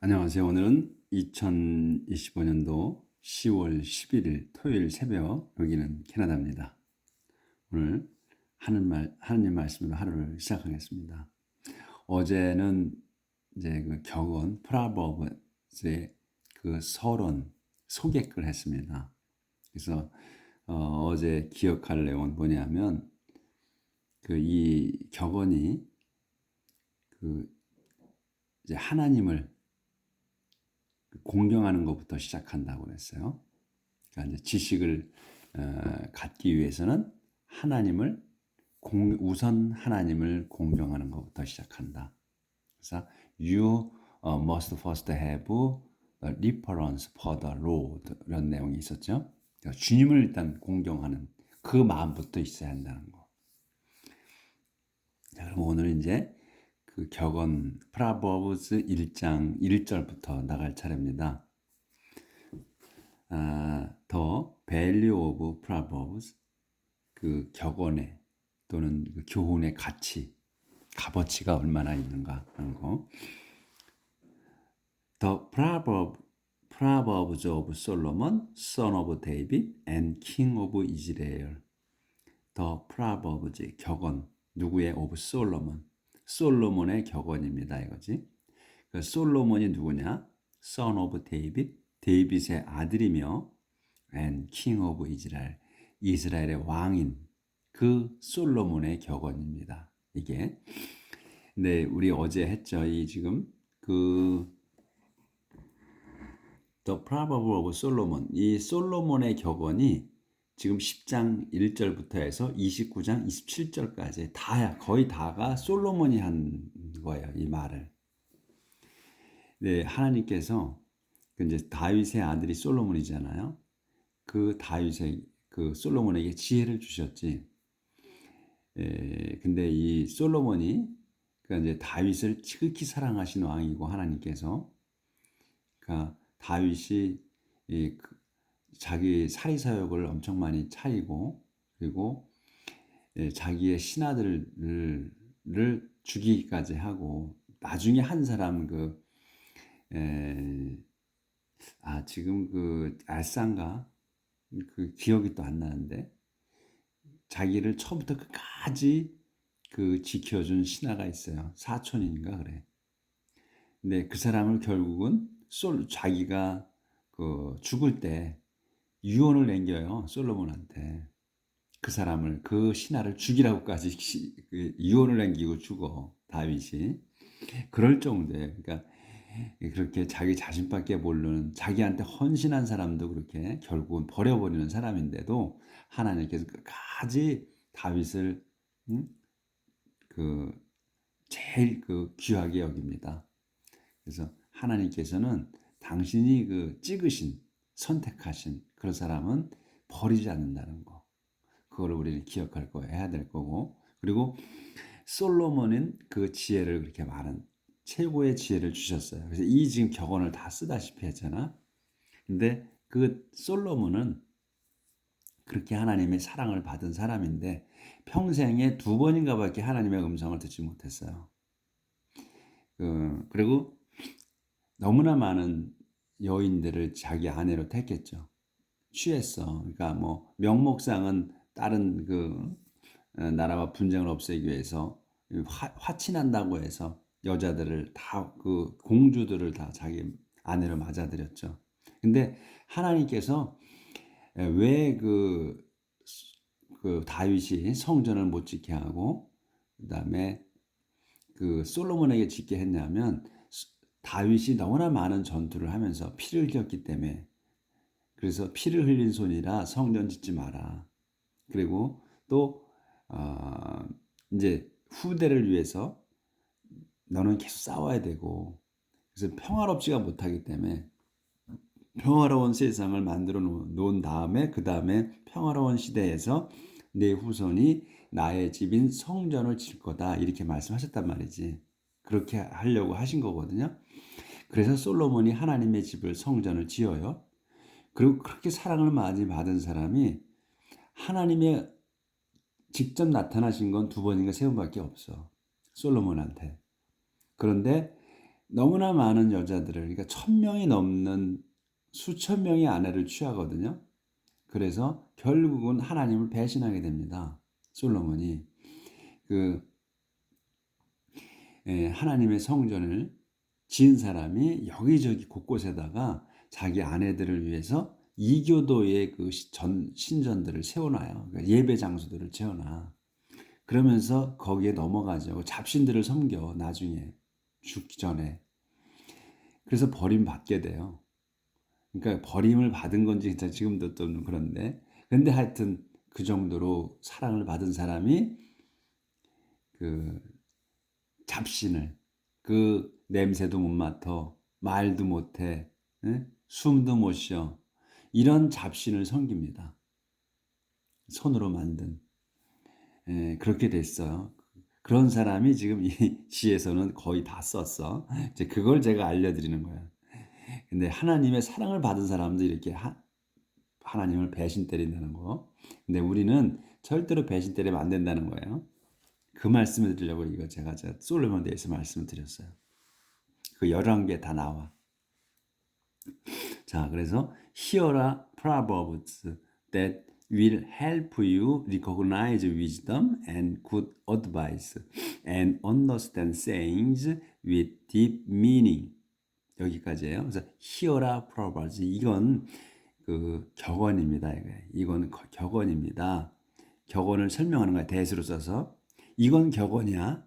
안녕하세요. 오늘은 2025년도 10월 11일 토요일 새벽, 여기는 캐나다입니다. 오늘 하느님 말씀으로 하루를 시작하겠습니다. 어제는 이제 그 격언, 프라버브스의 그 서론, 소개글 했습니다. 그래서 어제 기억할 내용은 뭐냐면 그 이 격언이 그 이제 하나님을 공경하는 것부터 시작한다고 그랬어요. 그러니까 이제 지식을 갖기 위해서는 우선 하나님을 공경하는 것부터 시작한다. 그래서 you must first have a reverence for the Lord, 이런 내용이 있었죠. 그러니까 주님을 일단 공경하는 그 마음부터 있어야 한다는 거. 자, 그럼 오늘 이제 그 격언 프라버브스 1장 1절부터 나갈 차례입니다. The value of proverbs, 그 격언의 또는 그 교훈의 값어치가 얼마나 있는가 하는 거. The Proverbs of Solomon, son of David and king of Israel. The Proverbs, 격언, 누구의? of Solomon, 솔로몬의 격언입니다, 이거지. 그 솔로몬이 누구냐? son of David, 데이빗의 아들이며 and king of Israel, 이스라엘의 왕인 그 솔로몬의 격언입니다. 이게. 네, 우리 어제 했죠. 이 지금 그 The Proverb of Solomon, 이 솔로몬의 격언이 지금 10장 1절부터 해서 29장 27절까지 거의 다가 솔로몬이 한 거예요. 이 말을. 네, 하나님께서 이제 다윗의 아들이 솔로몬이잖아요. 그 솔로몬에게 지혜를 주셨지. 근데 이 솔로몬이 그러니까 이제 다윗을 지극히 사랑하신 왕이고, 하나님께서 그러니까 다윗이 자기 사리사욕을 엄청 많이 차리고, 그리고 자기의 신하들을 죽이기까지 하고, 나중에 한 사람 지금 그 알상가 그 기억이 또 안 나는데, 자기를 처음부터 끝까지 그 지켜준 신하가 있어요. 사촌인가 그래. 근데 그 사람을 결국은 자기가 그 죽을 때 유언을 남겨요. 솔로몬한테. 그 사람을, 그 신하를 죽이라고까지 유언을 남기고 죽어, 다윗이. 그럴 정도에, 그러니까 그렇게 자기 자신밖에 모르는, 자기한테 헌신한 사람도 그렇게 결국은 버려버리는 사람인데도 하나님께서 끝까지 다윗을 그 제일 그 귀하게 여깁니다. 그래서 하나님께서는 당신이 그 찍으신, 선택하신 그런 사람은 버리지 않는다는 거. 그거를 우리는 기억할 거예요. 해야 될 거고. 그리고 솔로몬은 그 지혜를 그렇게 많은 최고의 지혜를 주셨어요. 그래서 이 지금 격언을 다 쓰다시피 했잖아. 근데 그 솔로몬은 그렇게 하나님의 사랑을 받은 사람인데 평생에 2번인가밖에 하나님의 음성을 듣지 못했어요. 그리고 너무나 많은 여인들을 자기 아내로 택했죠. 취했어. 그러니까 뭐 명목상은 다른 나라와 분쟁을 없애기 위해서 화친한다고 해서 여자들을 다, 그 공주들을 다 자기 아내로 맞아들였죠. 근데 하나님께서 왜 다윗이 성전을 못 짓게 하고 그다음에 그 솔로몬에게 짓게 했냐면, 다윗이 너무나 많은 전투를 하면서 피를 흘렸기 때문에. 그래서 피를 흘린 손이라 성전 짓지 마라. 그리고 또 이제 후대를 위해서 너는 계속 싸워야 되고, 그래서 평화롭지가 못하기 때문에 평화로운 세상을 만들어 놓은 다음에, 그 다음에 평화로운 시대에서 내 후손이 나의 집인 성전을 질 거다, 이렇게 말씀하셨단 말이지. 그렇게 하려고 하신 거거든요. 그래서 솔로몬이 하나님의 집을, 성전을 지어요. 그리고 그렇게 사랑을 많이 받은 사람이 하나님의 직접 나타나신 건 2번인가 3번밖에 없어, 솔로몬한테. 그런데 너무나 많은 여자들을, 그러니까 1000명이 넘는 수천 명의 아내를 취하거든요. 그래서 결국은 하나님을 배신하게 됩니다. 솔로몬이 그 하나님의 성전을 지은 사람이 여기저기 곳곳에다가 자기 아내들을 위해서 이교도의 그 신전들을 세워놔요. 그러니까 예배 장소들을 세워놔. 그러면서 거기에 넘어가죠. 잡신들을 섬겨 나중에 죽기 전에. 그래서 버림받게 돼요. 그러니까 버림을 받은 건지 지금도 좀 그런데, 근데 하여튼 그 정도로 사랑을 받은 사람이 그 잡신을, 그 냄새도 못 맡아, 말도 못해, 숨도 못 쉬어, 이런 잡신을 섬깁니다. 손으로 만든. 그렇게 됐어요. 그런 사람이 지금 이 시에서는 거의 다 썼어. 이제 그걸 제가 알려드리는 거야. 근데 하나님의 사랑을 받은 사람도 이렇게 하나님을 배신 때린다는 거. 근데 우리는 절대로 배신 때리면 안 된다는 거예요. 그 말씀을 드리려고 이거 제가 솔로몬에 대해서 말씀을 드렸어요. 그 11개 다 나와. 자, 그래서 Here are proverbs that will help you recognize wisdom and good advice and understand sayings with deep meaning. 여기까지예요. 그래서 Here are proverbs. 이건 그 격언입니다. 이건 격언입니다. 격언을 설명하는 거야. 대수로 써서. 이건 격언이야.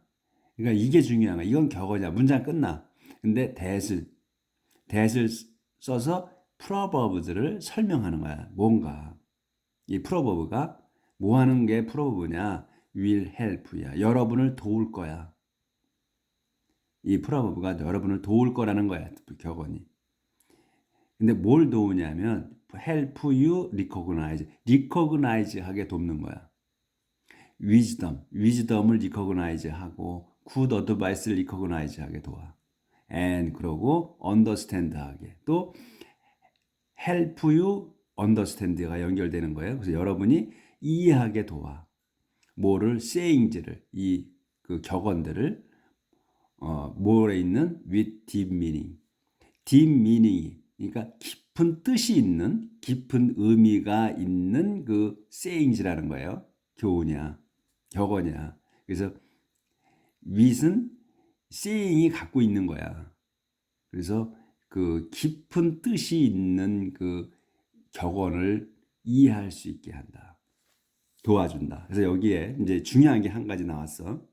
그러니까 이게 중요한 거야. 이건 격언이야. 문장 끝나. 근데 대을 써서 프로버브들을 설명하는 거야. 뭔가. 이 프로버브가 뭐 하는 게 프로버브냐? will help야. 여러분을 도울 거야. 이 프로버브가 여러분을 도울 거라는 거야. 격언이. 근데 뭘 도우냐면 help you recognize 하게 돕는 거야. wisdom을 recognize 하고 good advice를 recognize 하게 도와. and 그러고 understand 하게. 또 help you understand가 연결되는 거예요. 그래서 여러분이 이해하게 도와. 뭐를 sayings를 이 그 격언들을 뭐에 있는 with deep meaning. deep meaning 그러니까 깊은 뜻이 있는 깊은 의미가 있는 그 sayings라는 거예요. 교훈이야. 격언이야. 그래서 with은 saying이 갖고 있는 거야. 그래서 그 깊은 뜻이 있는 그 격언을 이해할 수 있게 한다. 도와준다. 그래서 여기에 이제 중요한 게 한 가지 나왔어.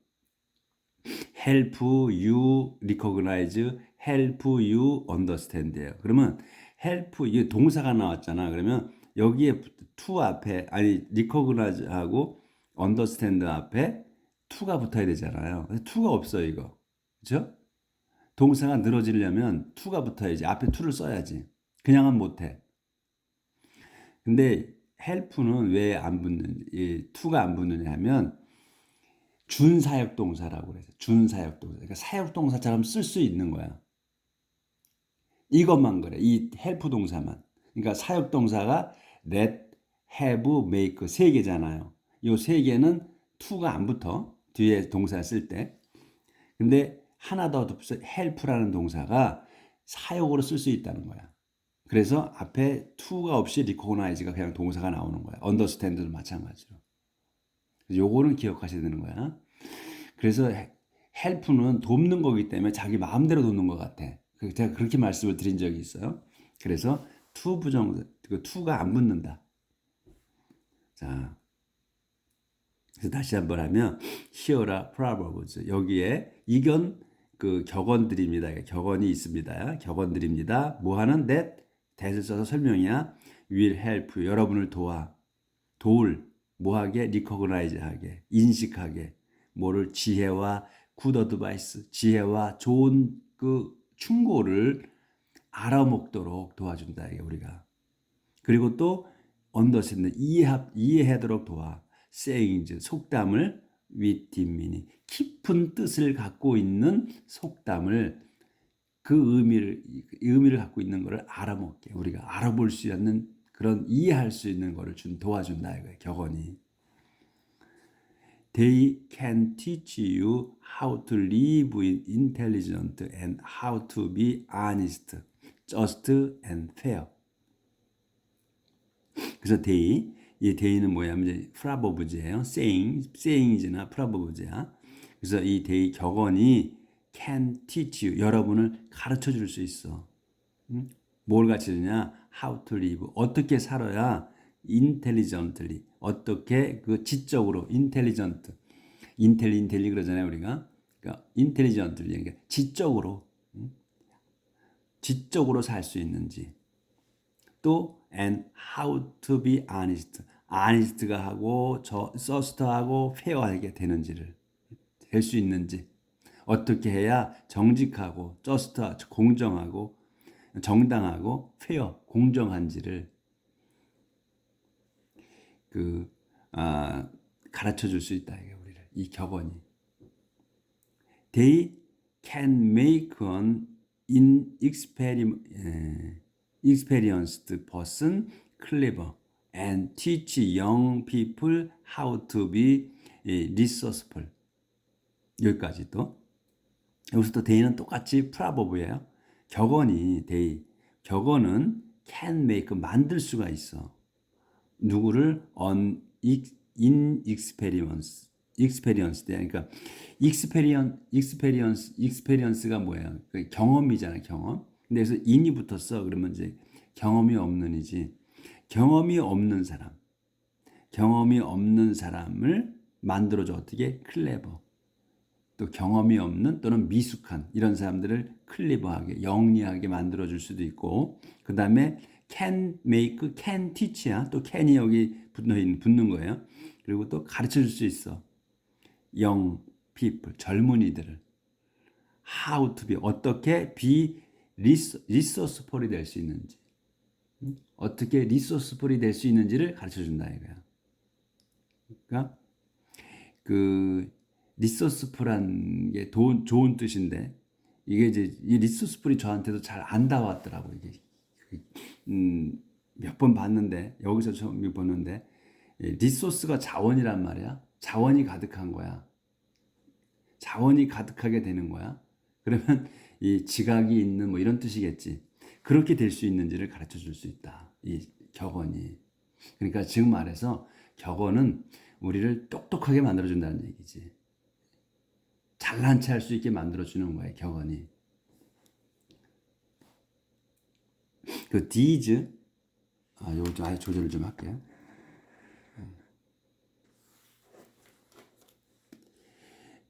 help you recognize, help you understand예요. 그러면 help you 동사가 나왔잖아. 그러면 여기에 to 앞에 아니 recognize하고 understand 앞에 to가 붙어야 되잖아요. to가 없어요, 이거. 그렇죠? 동사가 늘어지려면 to가 붙어야지. 앞에 to를 써야지. 그냥은 못해. 근데 help는 왜 안 붙는, to가 안 붙느냐 하면 준사역동사라고 그래서 준사역동사. 그러니까 사역동사처럼 쓸 수 있는 거야. 이것만 그래. 이 help 동사만. 그러니까 사역동사가 let, have, make 세 개잖아요. 이 세 개는 to가 안 붙어. 뒤에 동사 쓸 때. 근데 하나 더 help라는 동사가 사역으로 쓸 수 있다는 거야. 그래서 앞에 to가 없이 recognize가 그냥 동사가 나오는 거야. understand도 마찬가지로. 요거는 기억하셔야 되는 거야. 그래서 help는 돕는 거기 때문에 자기 마음대로 돕는 것 같아. 제가 그렇게 말씀을 드린 적이 있어요. 그래서 to 부정사, 그 to가 안 붙는다. 자, 그래서 다시 한번 하면 Here are proverbs. 여기에 이건 그 격언들입니다. 격언이 있습니다. 격언들입니다. 뭐 하는 that을 써서 설명이야. will help 여러분을 도울 뭐하게 recognize 하게 인식하게 뭐를 지혜와 good advice 지혜와 좋은 그 충고를 알아먹도록 도와준다 이게 우리가. 그리고 또 understand 이해하도록 도와. sayings 속담을 with deep meaning 깊은 뜻을 갖고 있는 속담을 그 의미를 갖고 있는 것을 알아먹게 우리가 알아볼 수 있는 그런 이해할 수 있는 것을 도와준다 이거예요. 격언이. They can teach you how to live intelligent and how to be honest, just and fair. 그래서 이 day는 뭐냐면 이제 프라버브제예요. saying이나 프라버브제야. 그래서 이 day 격언이 can teach you, 여러분을 가르쳐 줄 수 있어. 뭘 가르쳐 주냐? how to live, 어떻게 살아야 intelligently, 어떻게 그 지적으로 intelligent, 인텔리 그러잖아요 우리가. 그러니까 intelligently, 그러니까 지적으로 살 수 있는지. 또 and how to be honest, honest가 하고 just하고 fair하게 되는지를 될 수 있는지, 어떻게 해야 정직하고 just, 공정하고 정당하고 fair, 공정한지를 가르쳐 줄 수 있다 이게 우리를, 이 격언이. They can make an experienced person clever and teach young people how to be resourceful. 여기까지 또. 여기서 또 day는 똑같이 프라버브예요. 격언은 can make, 만들 수가 있어. 누구를 experience, 그러니까 experience가 뭐예요? 경험이잖아요, 경험. 근데 여기서 in이 붙었어. 그러면 이제 경험이 없는이지. 경험이 없는 사람을 만들어줘. 어떻게? 클레버. 또 경험이 없는 또는 미숙한 이런 사람들을 클리버하게, 영리하게 만들어줄 수도 있고, 그 다음에 can make, can teach야. 또 can이 여기 붙는 거예요. 그리고 또 가르쳐줄 수 있어. young people, 젊은이들을 how to be, 어떻게 be resourceful이 될 수 있는지, 어떻게 resourceful이 될 수 있는지를 가르쳐준다 이거야. 그러니까 그 resourceful한 게 좋은 뜻인데, 이게 이제 이 resourceful이 저한테도 잘 안 닿았더라고. 이게 몇 번 봤는데, 여기서 처음 보는데, 리소스가 자원이란 말이야. 자원이 가득한 거야. 자원이 가득하게 되는 거야. 그러면 이 지각이 있는 뭐 이런 뜻이겠지. 그렇게 될 수 있는지를 가르쳐 줄 수 있다, 이 격언이. 그러니까 지금 말해서 격언은 우리를 똑똑하게 만들어준다는 얘기지. 잘난 체 할 수 있게 만들어주는 거예요, 격언이. 그 these, 요거 좀 아예 조절을 좀 할게요.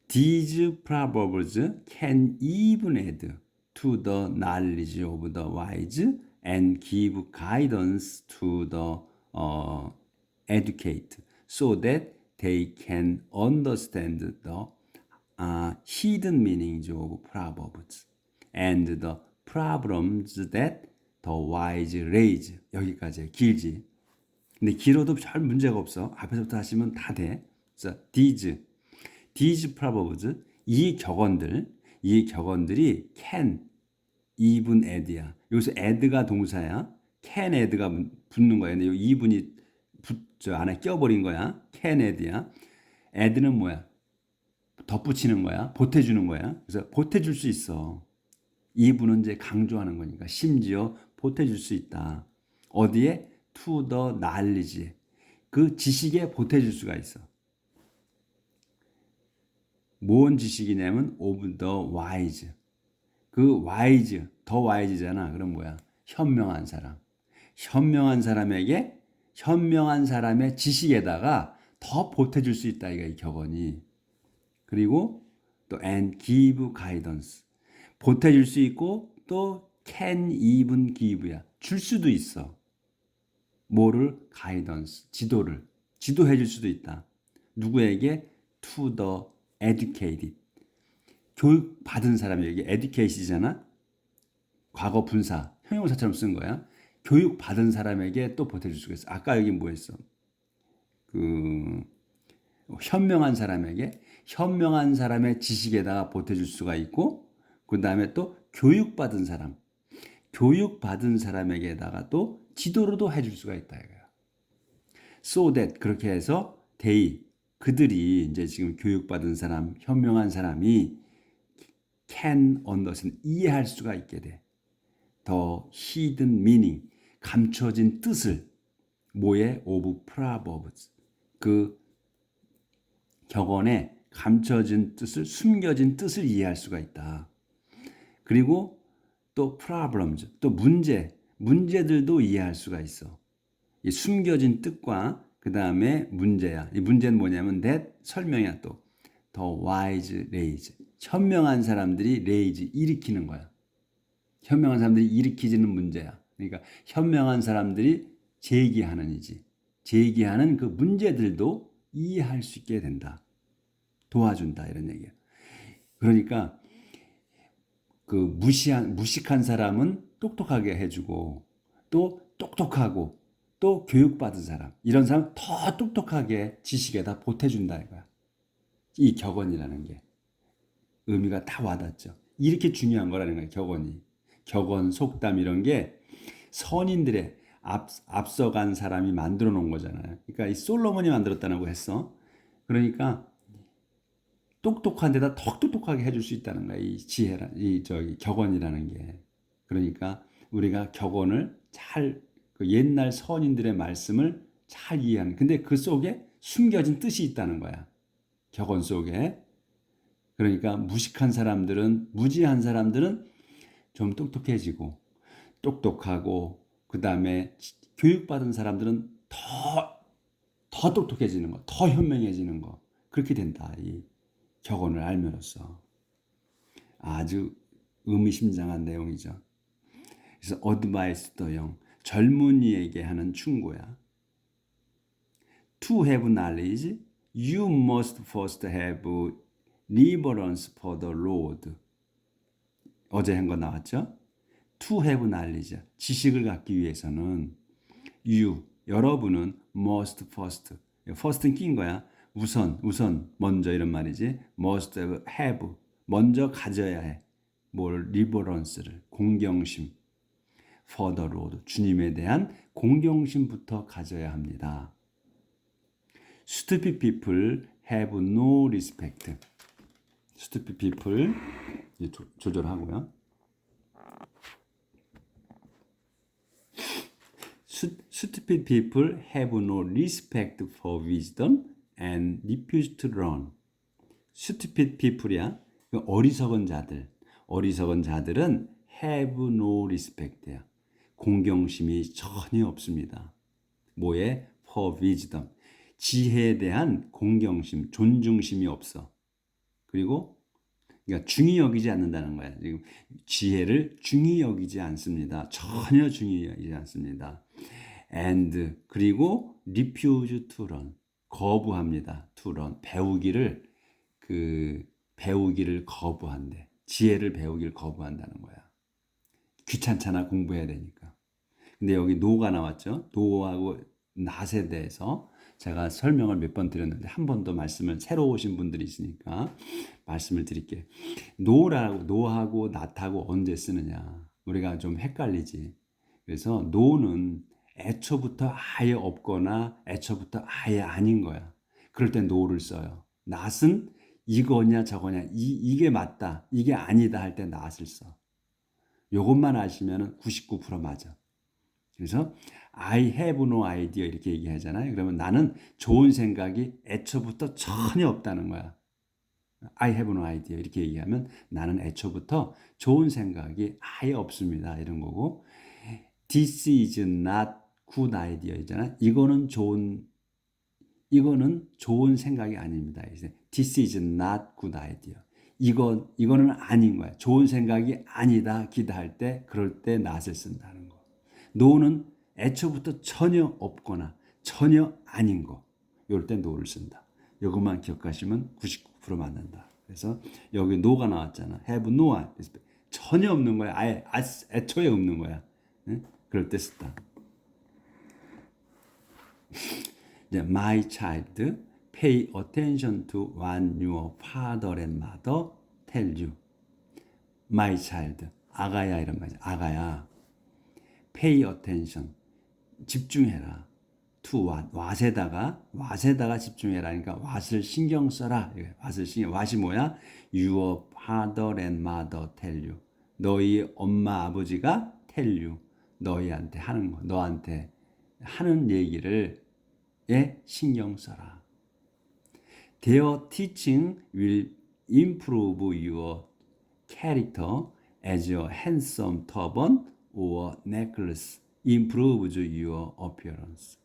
These proverbs can even add to the knowledge of the wise and give guidance to the educate, so that they can understand the hidden meanings of proverbs and the problems that the wise raise. 여기까지 길지. 근데 길어도 별 문제가 없어. 앞에서부터 하시면 다 돼. 그래서 these proverbs, 이 격언들이 can, even add야. 여기서 add가 동사야. can add가 붙는 거야. 근데 여기 even이 저 안에 껴버린 거야. can add야. add는 뭐야? 덧붙이는 거야. 보태주는 거야. 그래서 보태줄 수 있어. even은 이제 강조하는 거니까. 심지어 보태줄 수 있다. 어디에? to the knowledge. 그 지식에 보태줄 수가 있어. 뭔 지식이냐면 of the wise. 그 wise, 더 wise잖아. 그럼 뭐야? 현명한 사람. 현명한 사람에게, 현명한 사람의 지식에다가 더 보태줄 수 있다, 이거 이 격언이. 그리고 또 and give guidance. 보태줄 수 있고 또 can even give야. 줄 수도 있어. 뭐를? guidance. 지도해 줄 수도 있다. 누구에게? to the educated. 교육 받은 사람에게. educat이잖아. 과거 분사, 형용사처럼 쓴 거야. 교육 받은 사람에게 또 보태줄 수가 있어. 아까 여기 뭐 했어? 현명한 사람에게, 현명한 사람의 지식에다가 보태줄 수가 있고, 그 다음에 또 교육받은 사람에게다가 또 지도로도 해줄 수가 있다 이거야. So that, 그렇게 해서 그들이 이제 지금 교육받은 사람, 현명한 사람이 can understand, 이해할 수가 있게 돼. The hidden meaning, 감춰진 뜻을, 뭐에? of proverbs, 그 격언에 감춰진 뜻을, 숨겨진 뜻을 이해할 수가 있다. 그리고 또 problems, 또 문제들도 이해할 수가 있어. 이 숨겨진 뜻과 그 다음에 문제야. 이 문제는 뭐냐면 that, 설명이야. 또 the wise raise, 현명한 사람들이 raise, 일으키는 거야. 현명한 사람들이 일으키지는 문제야. 그러니까 현명한 사람들이 제기하는이지. 제기하는 그 문제들도 이해할 수 있게 된다. 도와준다, 이런 얘기야. 그러니까 그 무식한 사람은 똑똑하게 해주고, 또 똑똑하고 또 교육받은 사람, 이런 사람 더 똑똑하게 지식에다 보태준다 이거야. 이 격언이라는 게 의미가 다 와닿죠. 이렇게 중요한 거라는 거야. 격언, 속담, 이런 게 선인들의 앞서간 사람이 만들어 놓은 거잖아요. 그러니까 이 솔로몬이 만들었다고 했어. 그러니까 똑똑한 데다 더 똑똑하게 해줄 수 있다는 거야. 이 지혜라, 격언이라는 게. 그러니까 우리가 격언을 잘, 그 옛날 선인들의 말씀을 잘 이해하는, 근데 그 속에 숨겨진 뜻이 있다는 거야. 격언 속에. 그러니까 무식한 사람들은, 무지한 사람들은 좀 똑똑해지고, 똑똑하고, 그 다음에 교육받은 사람들은 더 똑똑해지는 거, 더 현명해지는 거. 그렇게 된다. 이 격언을 알면서. 아주 의미심장한 내용이죠. 그래서 advice to young, 젊은이에게 하는 충고야. To have knowledge, you must first have reverence for the Lord. 어제 한 거 나왔죠? To have knowledge, 지식을 갖기 위해서는 여러분은 must first, first는 낀 거야. 우선, 먼저, 이런 말이지. must have, 먼저 가져야 해. 뭘? reverence를, 공경심. for the Lord, 주님에 대한 공경심부터 가져야 합니다. Stupid people have no respect. Stupid people, 조절하고요. Stupid people have no respect for wisdom and refuse to learn. Stupid people이야. 어리석은 자들은 have no respect야. 공경심이 전혀 없습니다. 뭐에? for wisdom, 지혜에 대한 공경심, 존중심이 없어. 그리고 그러니까 중히 여기지 않는다는 거야. 지금 지혜를 중히 여기지 않습니다. 전혀 중히 여기지 않습니다. and, 그리고 refuse to learn, 거부합니다. to learn, 배우기를 거부한대. 지혜를 배우기를 거부한다는 거야. 귀찮잖아, 공부해야 되니까. 근데 여기 노가 나왔죠. 노하고 낫에 대해서 제가 설명을 몇 번 드렸는데 한 번 더 말씀을, 새로 오신 분들이 있으니까 말씀을 드릴게요. 노하고 낫하고 언제 쓰느냐, 우리가 좀 헷갈리지. 그래서 노는 애초부터 아예 없거나 애초부터 아예 아닌 거야. 그럴 때 노를 써요. 낫은 이거냐 저거냐, 이게 맞다 이게 아니다 할 때 낫을 써. 요것만 아시면 99% 맞아. 그래서 I have no idea 이렇게 얘기하잖아요. 그러면 나는 좋은 생각이 애초부터 전혀 없다는 거야. I have no idea 이렇게 얘기하면 나는 애초부터 좋은 생각이 아예 없습니다, 이런 거고. This is not good idea 이잖아. 이거는 좋은 생각이 아닙니다. This is not good idea. 이거는 아닌 거야. 좋은 생각이 아니다, 기다할 때, 그럴 때 not을 쓴다는 거. no는 애초부터 전혀 없거나 전혀 아닌 거. 이럴 때 no를 쓴다. 이것만 기억하시면 99% 맞는다. 그래서 여기 no가 나왔잖아. have no, 전혀 없는 거야. 아예 애초에 없는 거야. 그럴 때 쓴다. 이제 my child, pay attention to what your father and mother tell you. My child, 아가야, 이런 말이야. 아가야, pay attention, 집중해라. to what에다가 집중해라. 그러니까 what을 신경 써라. what이 뭐야? Your father and mother tell you. 너희 엄마 아버지가 tell you. 너희한테 하는 거, 너한테 하는 얘기를 신경 써라. Their teaching will improve your character as a handsome turban or necklace improves your appearance.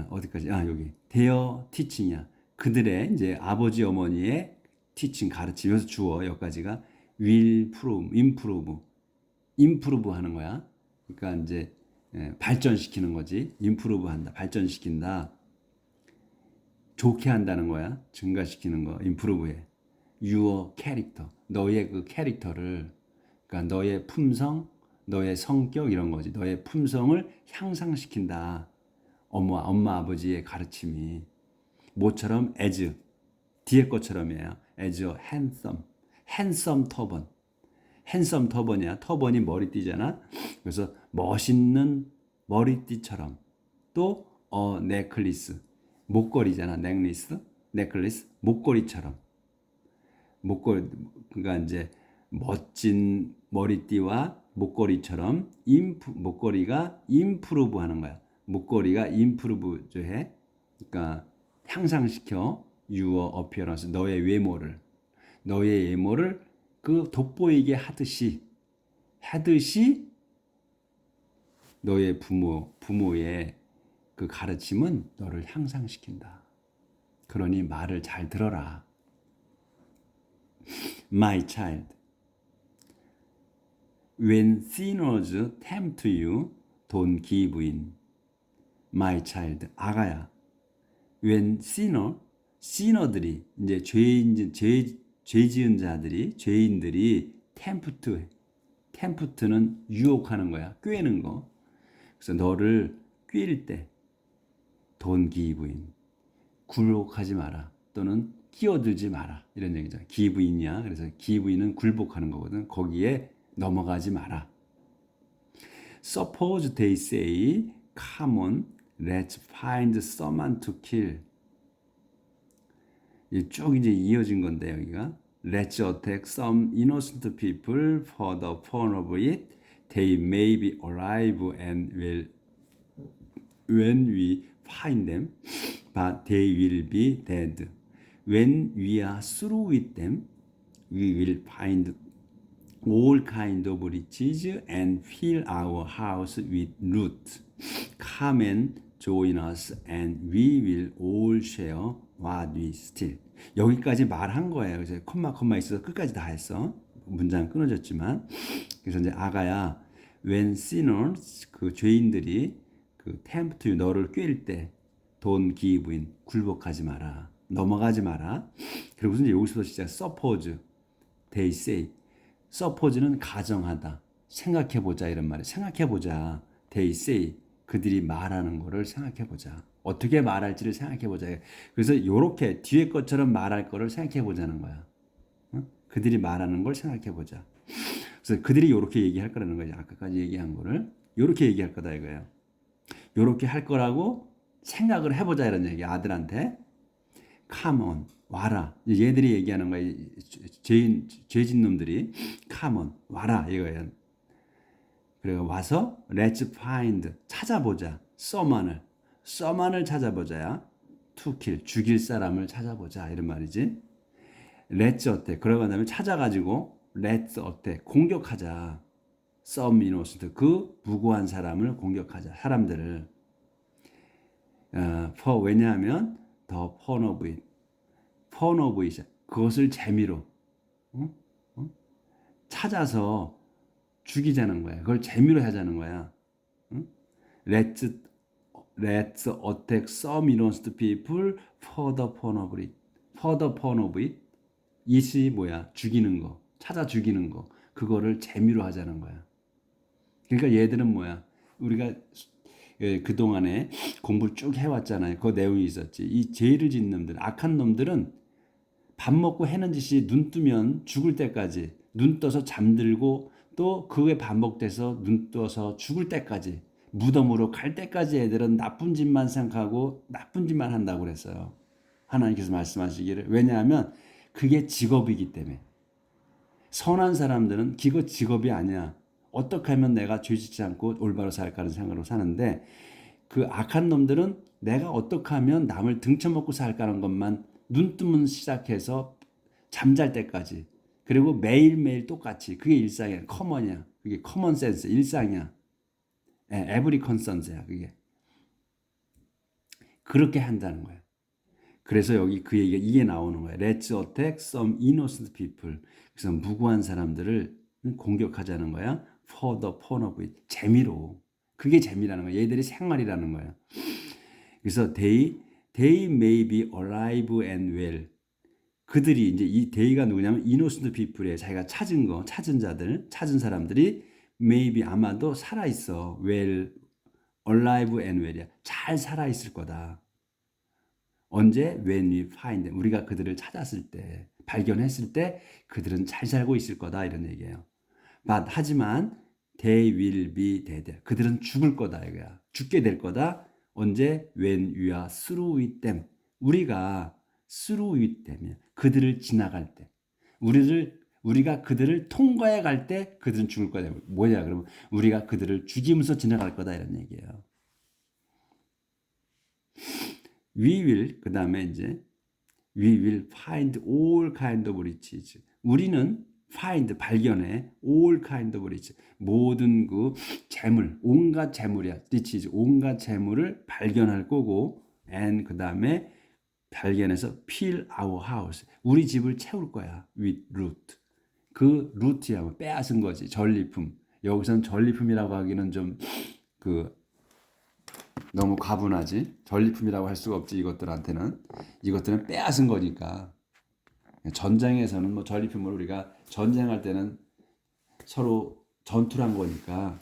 어디까지? 여기. Their teaching이야. 그들의 이제 아버지 어머니의 teaching 가르치면서 주어 여기까지가 will improve 하는 거야. 그러니까 이제 발전시키는 거지. improve 한다. 발전시킨다. 좋게 한다는 거야. 증가시키는 거. improve해. your character. 너의 그 캐릭터를, 그러니까 너의 품성, 너의 성격 이런 거지. 너의 품성을 향상시킨다. 엄마 아버지의 가르침이 뭐처럼 as 뒤에 것처럼이에요. as a handsome turban. handsome turban이야. 터번이 머리띠잖아. 그래서 멋있는 머리띠처럼. 또 necklace 목걸이잖아. necklace 목걸이처럼. 그러니까 이제 멋진 머리띠와 목걸이처럼 목걸이가 improve 하는 거야. 목걸이가 improve 해. 그러니까 향상시켜 your appearance 너의 외모를 그 돋보이게 하듯이 너의 부모의 그 가르침은 너를 향상시킨다. 그러니 말을 잘 들어라. My child, when sinners tempt you, don't give in. My child, 아가야. when sinner들이 이제 죄 지은 자들이 죄인들이 tempt는 유혹하는 거야. 꾀는 거. 그래서 너를 꾀일 때 don't give in. 굴복하지 마라. 또는 끼어들지 마라. 이런 얘기죠. give in이야. 그래서 give in은 굴복하는 거거든. 거기에 넘어가지 마라. Suppose they say, come on, let's find someone to kill. 쭉 이제 이어진 건데 여기가 Let's attack some innocent people for the fun of it. They may be alive and will when we find them, but they will be dead. When we are through with them, we will find all kind of riches and fill our house with loot. Come and join us and we will all share what we steal. 여기까지 말한 거예요. 그래서 콤마 있어서 끝까지 다 했어. 문장 끊어졌지만. 그래서 이제 아가야, when sinners 그 죄인들이 그 tempt you 너를 꾀일 때 don't give in 굴복하지 마라. 넘어가지 마라. 그리고 이제 여기서 시작 suppose they say suppose는 가정하다. 생각해 보자 이런 말이에요. 생각해 보자. they say 그들이 말하는 거를 생각해 보자. 어떻게 말할지를 생각해 보자. 그래서 이렇게 뒤에 것처럼 말할 거를 생각해 보자는 거야. 그들이 말하는 걸 생각해 보자. 그래서 그들이 이렇게 얘기할 거라는 거지. 아까까지 얘기한 거를 이렇게 얘기할 거다 이거예요. 이렇게 할 거라고 생각을 해보자 이런 얘기. 아들한테 come on 와라. 얘들이 얘기하는 거야. 죄진 놈들이 come on 와라 이거예요. 그리고 와서 let's find 찾아보자. someone을 찾아보자야. to kill 죽일 사람을 찾아보자 이런 말이지. let's attack 그러고 나면 찾아가지고 let's attack 공격하자. some innocent 그 무고한 사람을 공격하자. 사람들을 for 왜냐하면 the fun of it 그것을 재미로 찾아서 죽이자는 거야. 그걸 재미로 하자는 거야. Let's attack some innocent people for the fun of it. For the fun of it. it이 뭐야? 죽이는 거. 찾아 죽이는 거. 그거를 재미로 하자는 거야. 그러니까 얘들은 뭐야? 우리가 그동안에 공부를 쭉 해왔잖아요. 그 내용이 있었지. 이 죄를 짓는 놈들, 악한 놈들은 밥 먹고 해는 짓이 눈 뜨면 죽을 때까지 눈 떠서 잠들고 또 그게 반복돼서 눈 떠서 죽을 때까지 무덤으로 갈 때까지 애들은 나쁜 짓만 생각하고 나쁜 짓만 한다고 그랬어요. 하나님께서 말씀하시기를. 왜냐하면 그게 직업이기 때문에. 선한 사람들은 그거 직업이 아니야. 어떻게 하면 내가 죄짓지 않고 올바로 살까 하는 생각으로 사는데 그 악한 놈들은 내가 어떻게 하면 남을 등쳐먹고 살까 하는 것만 눈 뜨면 시작해서 잠잘 때까지 그리고 매일매일 똑같이 그게 일상이야. 커먼이야. 그게 커먼 센스 일상이야. 에브리 컨선스야 그게. 그렇게 한다는 거야. 그래서 여기 그 얘기가 이게 나오는 거야. Let's attack some innocent people. 그래서 무고한 사람들을 공격하자는 거야. For the fun of it. 재미로. 그게 재미라는 거야. 얘들이 생활이라는 거야. 그래서 they may be alive and well. 그들이 이제 이 they가 누구냐면 innocent people에 자기가 찾은 자들, 찾은 사람들이 maybe 아마도 살아 있어. well, alive and well이야. 잘 살아 있을 거다. 언제? When we find them. 우리가 그들을 찾았을 때, 발견했을 때 그들은 잘 살고 있을 거다 이런 얘기예요. But 하지만 they will be dead. 그들은 죽을 거다 이거야. 죽게 될 거다. 언제? When we are through with them. 우리가 through with them이야. 그들을 지나갈 때. 우리가 그들을 통과해 갈 때 그들은 죽을 거다. 뭐냐? 그러면 우리가 그들을 죽이면서 지나갈 거다 이런 얘기예요. We will 그다음에 이제 we will find all kind of riches. 우리는 find 발견해 all kind of riches. 모든 그 재물, 온갖 재물이야. riches 온갖 재물을 발견할 거고 and 그다음에 발견해서 fill our house. 우리 집을 채울 거야. with root. 그 루트야. 빼앗은 거지. 전리품. 여기서는 전리품이라고 하기는 좀 너무 과분하지. 전리품이라고 할 수가 없지. 이것들은 빼앗은 거니까. 전쟁에서는 뭐 전리품을 우리가 전쟁할 때는 서로 전투를 한 거니까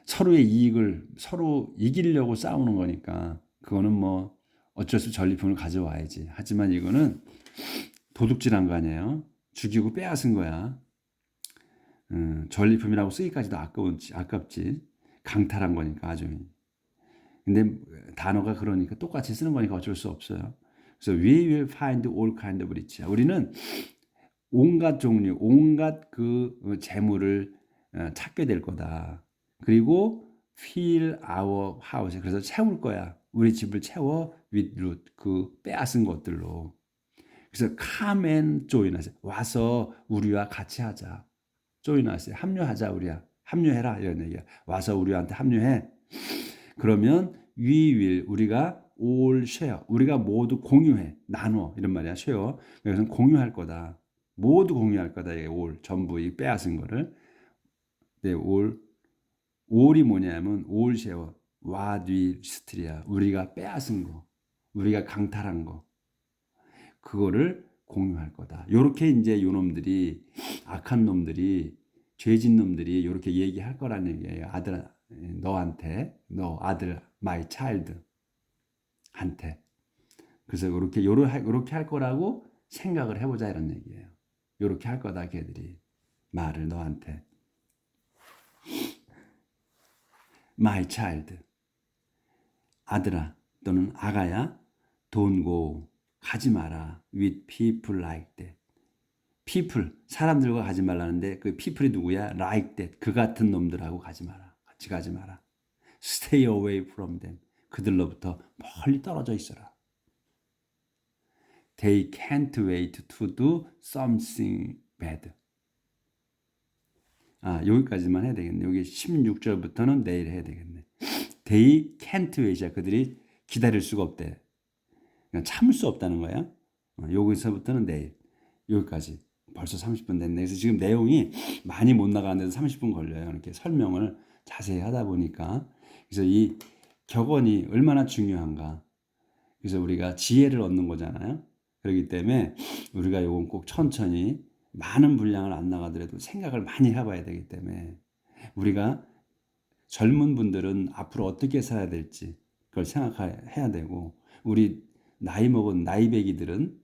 서로의 이익을 서로 이기려고 싸우는 거니까 그거는 뭐 어쩔 수 없이 전리품을 가져와야지. 하지만 이거는 도둑질한 거 아니에요. 죽이고 빼앗은 거야. 전리품이라고 쓰기까지도 아깝지. 강탈한 거니까 아주. 근데 단어가 그러니까 똑같이 쓰는 거니까 어쩔 수 없어요. 그래서 we will find all kind of riches. 우리는 온갖 종류, 온갖 그 재물을 찾게 될 거다. 그리고 fill our house. 그래서 채울 거야. 우리 집을 채워 with root. 그 빼앗은 것들로. 그래서 come and join us. 와서 우리와 같이 하자. join us. 합류하자 우리야. 합류해라 이런 얘기야. 와서 우리한테 합류해. 그러면 we will 우리가 all share. 우리가 모두 공유해. 나눠 이런 말이야. share. 그래서 공유할 거다. 모두 공유할 거다. 이게 all 전부 이 빼앗은 거를. 네, all이 뭐냐면 all share. what we steal. 우리가 빼앗은 거. 우리가 강탈한 거. 그거를 공유할 거다. 요렇게 이제 요놈들이 악한 놈들이 죄진 놈들이 이렇게 얘기할 거라는 얘기예요. 아들 너한테 너 아들 my child 한테. 그래서 요렇게 할 거라고 생각을 해보자 이런 얘기예요. 요렇게 할 거다 걔들이 말을 너한테. my child 아들아 또는 아가야 don't go 가지 마라 with people like that. people 사람들과 가지 말라는데 그 people이 누구야? like that 그 같은 놈들하고 가지 마라. 같이 가지 마라. stay away from them 그들로부터 멀리 떨어져 있어라. they can't wait to do something bad. 여기까지만 해야 되겠네. 여기 16절부터는 내일 해야 되겠네. they can't wait이야. 그들이 기다릴 수가 없대. 그냥 참을 수 없다는 거야. 여기서부터는 내일. 여기까지. 벌써 30분 됐네. 그래서 지금 내용이 많이 못 나가는데도 30분 걸려요. 이렇게 설명을 자세히 하다 보니까. 그래서 이 격언이 얼마나 중요한가. 그래서 우리가 지혜를 얻는 거잖아요. 그렇기 때문에 우리가 이건 꼭 천천히 많은 분량을 안 나가더라도 생각을 많이 해봐야 되기 때문에 우리가 젊은 분들은 앞으로 어떻게 살아야 될지 그걸 생각해야 되고 우리 나이 먹은 나이배기들은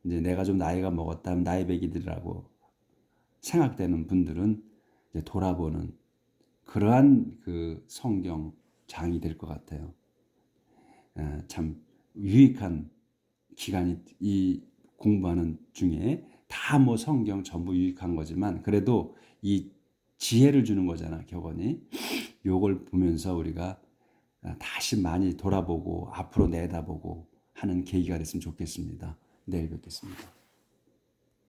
이제 내가 좀 나이가 먹었다면 나이배기들이라고 생각되는 분들은 이제 돌아보는 그러한 그 성경장이 될 것 같아요. 참 유익한 기간이 이 공부하는 중에 다 뭐 성경 전부 유익한 거지만 그래도 이 지혜를 주는 거잖아, 격언이. 요걸 보면서 우리가 다시 많이 돌아보고 앞으로 내다보고 하는 계기가 됐으면 좋겠습니다. 내일 뵙겠습니다.